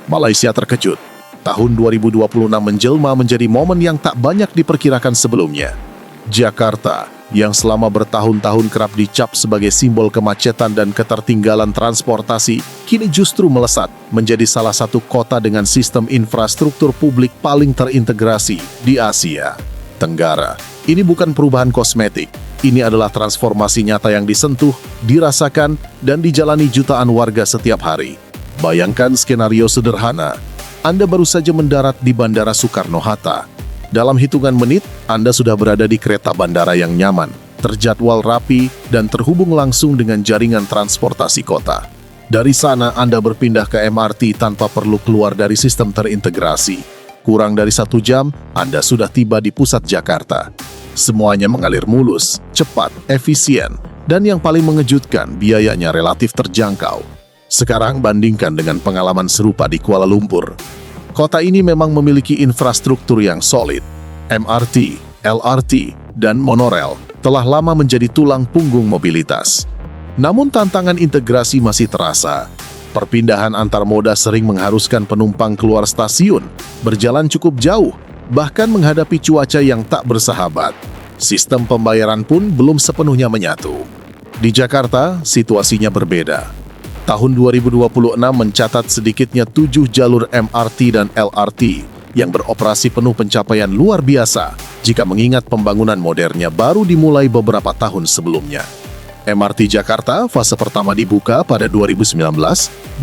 Malaysia terkejut. Tahun 2026 menjelma menjadi momen yang tak banyak diperkirakan sebelumnya. Jakarta, yang selama bertahun-tahun kerap dicap sebagai simbol kemacetan dan ketertinggalan transportasi, kini justru melesat menjadi salah satu kota dengan sistem infrastruktur publik paling terintegrasi di Asia Tenggara. Ini bukan perubahan kosmetik, ini adalah transformasi nyata yang disentuh, dirasakan, dan dijalani jutaan warga setiap hari. Bayangkan skenario sederhana. Anda baru saja mendarat di Bandara Soekarno-Hatta. Dalam hitungan menit, Anda sudah berada di kereta bandara yang nyaman, terjadwal rapi, dan terhubung langsung dengan jaringan transportasi kota. Dari sana, Anda berpindah ke MRT tanpa perlu keluar dari sistem terintegrasi. Kurang dari 1 jam, Anda sudah tiba di pusat Jakarta. Semuanya mengalir mulus, cepat, efisien, dan yang paling mengejutkan, biayanya relatif terjangkau. Sekarang bandingkan dengan pengalaman serupa di Kuala Lumpur. Kota ini memang memiliki infrastruktur yang solid. MRT, LRT, dan monorail telah lama menjadi tulang punggung mobilitas. Namun tantangan integrasi masih terasa. Perpindahan antar moda sering mengharuskan penumpang keluar stasiun, berjalan cukup jauh, bahkan menghadapi cuaca yang tak bersahabat. Sistem pembayaran pun belum sepenuhnya menyatu. Di Jakarta, situasinya berbeda. Tahun 2026 mencatat sedikitnya 7 jalur MRT dan LRT yang beroperasi penuh, pencapaian luar biasa jika mengingat pembangunan modernnya baru dimulai beberapa tahun sebelumnya. MRT Jakarta fase pertama dibuka pada 2019,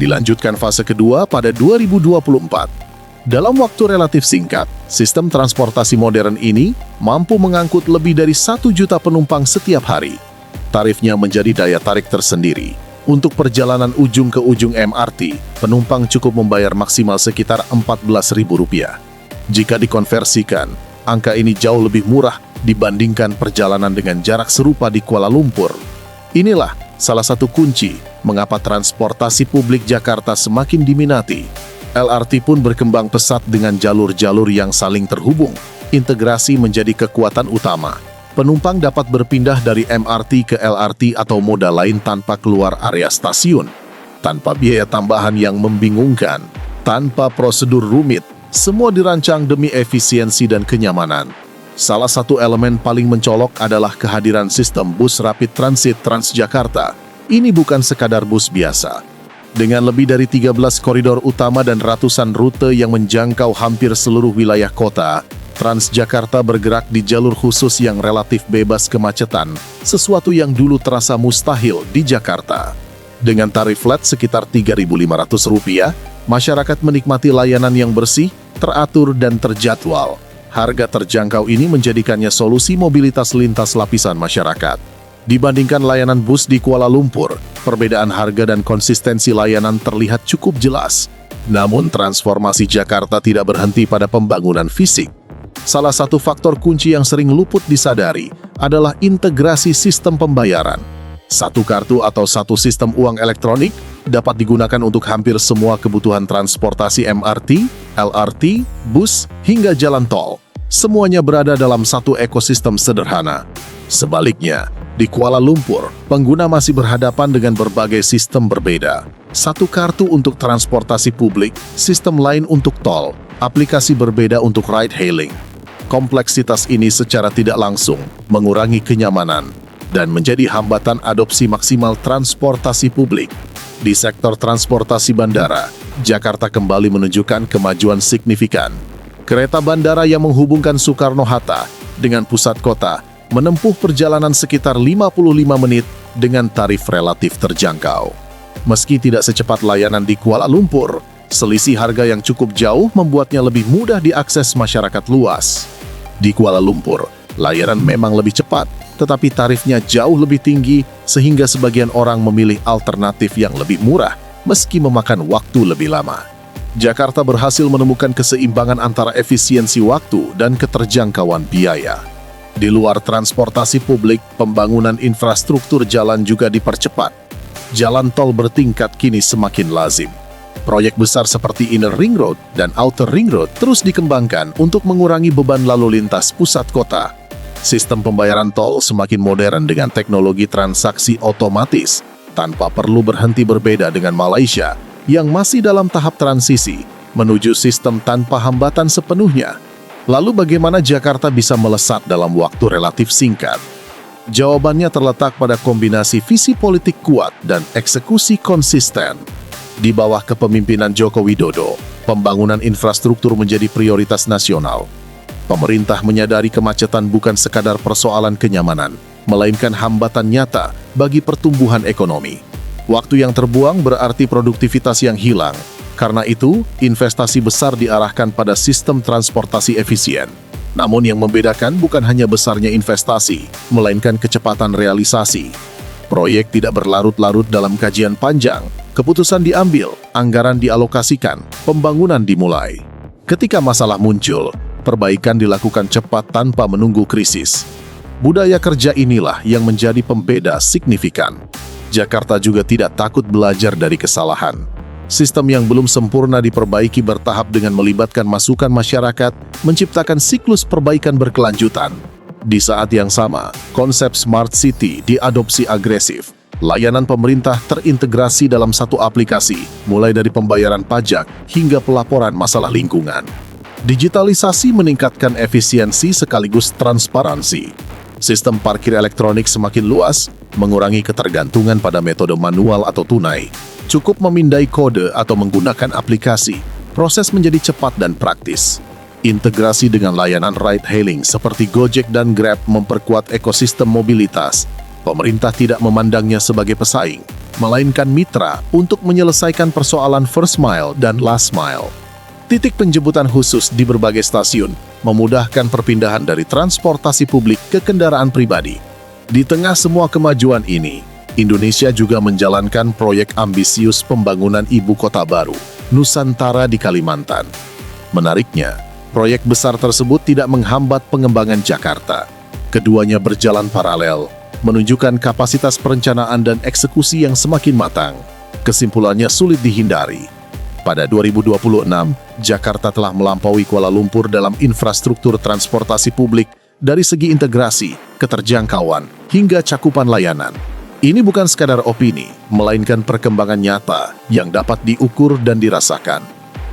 dilanjutkan fase kedua pada 2024. Dalam waktu relatif singkat, sistem transportasi modern ini mampu mengangkut lebih dari 1 juta penumpang setiap hari. Tarifnya menjadi daya tarik tersendiri. Untuk perjalanan ujung ke ujung MRT, penumpang cukup membayar maksimal sekitar Rp14.000. Jika dikonversikan, angka ini jauh lebih murah dibandingkan perjalanan dengan jarak serupa di Kuala Lumpur. Inilah salah satu kunci mengapa transportasi publik Jakarta semakin diminati. LRT pun berkembang pesat dengan jalur-jalur yang saling terhubung. Integrasi menjadi kekuatan utama. Penumpang dapat berpindah dari MRT ke LRT atau moda lain tanpa keluar area stasiun, tanpa biaya tambahan yang membingungkan, tanpa prosedur rumit. Semua dirancang demi efisiensi dan kenyamanan. Salah satu elemen paling mencolok adalah kehadiran sistem bus rapid transit Transjakarta. Ini bukan sekadar bus biasa. Dengan lebih dari 13 koridor utama dan ratusan rute yang menjangkau hampir seluruh wilayah kota, Transjakarta bergerak di jalur khusus yang relatif bebas kemacetan, sesuatu yang dulu terasa mustahil di Jakarta. Dengan tarif flat sekitar Rp3.500, masyarakat menikmati layanan yang bersih, teratur, dan terjadwal. Harga terjangkau ini menjadikannya solusi mobilitas lintas lapisan masyarakat. Dibandingkan layanan bus di Kuala Lumpur, perbedaan harga dan konsistensi layanan terlihat cukup jelas. Namun transformasi Jakarta tidak berhenti pada pembangunan fisik. Salah satu faktor kunci yang sering luput disadari adalah integrasi sistem pembayaran. Satu kartu atau satu sistem uang elektronik dapat digunakan untuk hampir semua kebutuhan transportasi MRT, LRT, bus, hingga jalan tol. Semuanya berada dalam satu ekosistem sederhana. Sebaliknya, di Kuala Lumpur, pengguna masih berhadapan dengan berbagai sistem berbeda. Satu kartu untuk transportasi publik, sistem lain untuk tol, aplikasi berbeda untuk ride-hailing. Kompleksitas ini secara tidak langsung mengurangi kenyamanan dan menjadi hambatan adopsi maksimal transportasi publik. Di sektor transportasi bandara, Jakarta kembali menunjukkan kemajuan signifikan. Kereta bandara yang menghubungkan Soekarno-Hatta dengan pusat kota menempuh perjalanan sekitar 55 menit dengan tarif relatif terjangkau. Meski tidak secepat layanan di Kuala Lumpur, selisih harga yang cukup jauh membuatnya lebih mudah diakses masyarakat luas. Di Kuala Lumpur, layanan memang lebih cepat, tetapi tarifnya jauh lebih tinggi sehingga sebagian orang memilih alternatif yang lebih murah meski memakan waktu lebih lama. Jakarta berhasil menemukan keseimbangan antara efisiensi waktu dan keterjangkauan biaya. Di luar transportasi publik, pembangunan infrastruktur jalan juga dipercepat. Jalan tol bertingkat kini semakin lazim. Proyek besar seperti Inner Ring Road dan Outer Ring Road terus dikembangkan untuk mengurangi beban lalu lintas pusat kota. Sistem pembayaran tol semakin modern dengan teknologi transaksi otomatis. Tanpa perlu berhenti berbeda dengan Malaysia, yang masih dalam tahap transisi menuju sistem tanpa hambatan sepenuhnya. Lalu bagaimana Jakarta bisa melesat dalam waktu relatif singkat? Jawabannya terletak pada kombinasi visi politik kuat dan eksekusi konsisten. Di bawah kepemimpinan Joko Widodo, pembangunan infrastruktur menjadi prioritas nasional. Pemerintah menyadari kemacetan bukan sekadar persoalan kenyamanan, melainkan hambatan nyata bagi pertumbuhan ekonomi. Waktu yang terbuang berarti produktivitas yang hilang. Karena itu, investasi besar diarahkan pada sistem transportasi efisien. Namun yang membedakan bukan hanya besarnya investasi, melainkan kecepatan realisasi. Proyek tidak berlarut-larut dalam kajian panjang, keputusan diambil, anggaran dialokasikan, pembangunan dimulai. Ketika masalah muncul, perbaikan dilakukan cepat tanpa menunggu krisis. Budaya kerja inilah yang menjadi pembeda signifikan. Jakarta juga tidak takut belajar dari kesalahan. Sistem yang belum sempurna diperbaiki bertahap dengan melibatkan masukan masyarakat, menciptakan siklus perbaikan berkelanjutan. Di saat yang sama, konsep Smart City diadopsi agresif. Layanan pemerintah terintegrasi dalam satu aplikasi, mulai dari pembayaran pajak hingga pelaporan masalah lingkungan. Digitalisasi meningkatkan efisiensi sekaligus transparansi. Sistem parkir elektronik semakin luas, mengurangi ketergantungan pada metode manual atau tunai. Cukup memindai kode atau menggunakan aplikasi, proses menjadi cepat dan praktis. Integrasi dengan layanan ride-hailing seperti Gojek dan Grab memperkuat ekosistem mobilitas. Pemerintah tidak memandangnya sebagai pesaing, melainkan mitra untuk menyelesaikan persoalan first mile dan last mile. Titik penjemputan khusus di berbagai stasiun memudahkan perpindahan dari transportasi publik ke kendaraan pribadi. Di tengah semua kemajuan ini, Indonesia juga menjalankan proyek ambisius pembangunan ibu kota baru, Nusantara di Kalimantan. Menariknya, proyek besar tersebut tidak menghambat pengembangan Jakarta. Keduanya berjalan paralel, menunjukkan kapasitas perencanaan dan eksekusi yang semakin matang. Kesimpulannya sulit dihindari. Pada 2026, Jakarta telah melampaui Kuala Lumpur dalam infrastruktur transportasi publik dari segi integrasi, keterjangkauan, hingga cakupan layanan. Ini bukan sekadar opini, melainkan perkembangan nyata yang dapat diukur dan dirasakan.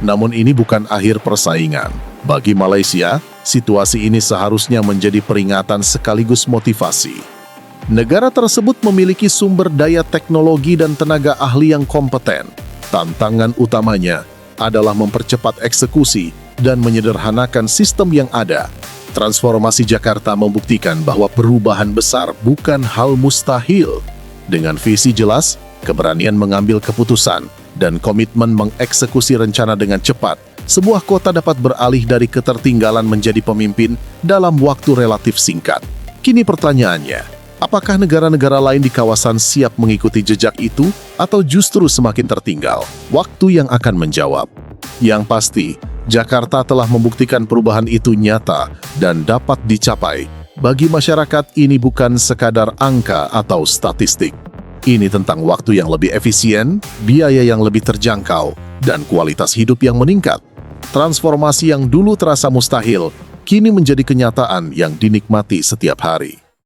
Namun ini bukan akhir persaingan. Bagi Malaysia, situasi ini seharusnya menjadi peringatan sekaligus motivasi. Negara tersebut memiliki sumber daya teknologi dan tenaga ahli yang kompeten. Tantangan utamanya adalah mempercepat eksekusi dan menyederhanakan sistem yang ada. Transformasi Jakarta membuktikan bahwa perubahan besar bukan hal mustahil. Dengan visi jelas, keberanian mengambil keputusan, dan komitmen mengeksekusi rencana dengan cepat, sebuah kota dapat beralih dari ketertinggalan menjadi pemimpin dalam waktu relatif singkat. Kini pertanyaannya, apakah negara-negara lain di kawasan siap mengikuti jejak itu, atau justru semakin tertinggal? Waktu yang akan menjawab. Yang pasti, Jakarta telah membuktikan perubahan itu nyata dan dapat dicapai. Bagi masyarakat, ini bukan sekadar angka atau statistik. Ini tentang waktu yang lebih efisien, biaya yang lebih terjangkau, dan kualitas hidup yang meningkat. Transformasi yang dulu terasa mustahil, kini menjadi kenyataan yang dinikmati setiap hari.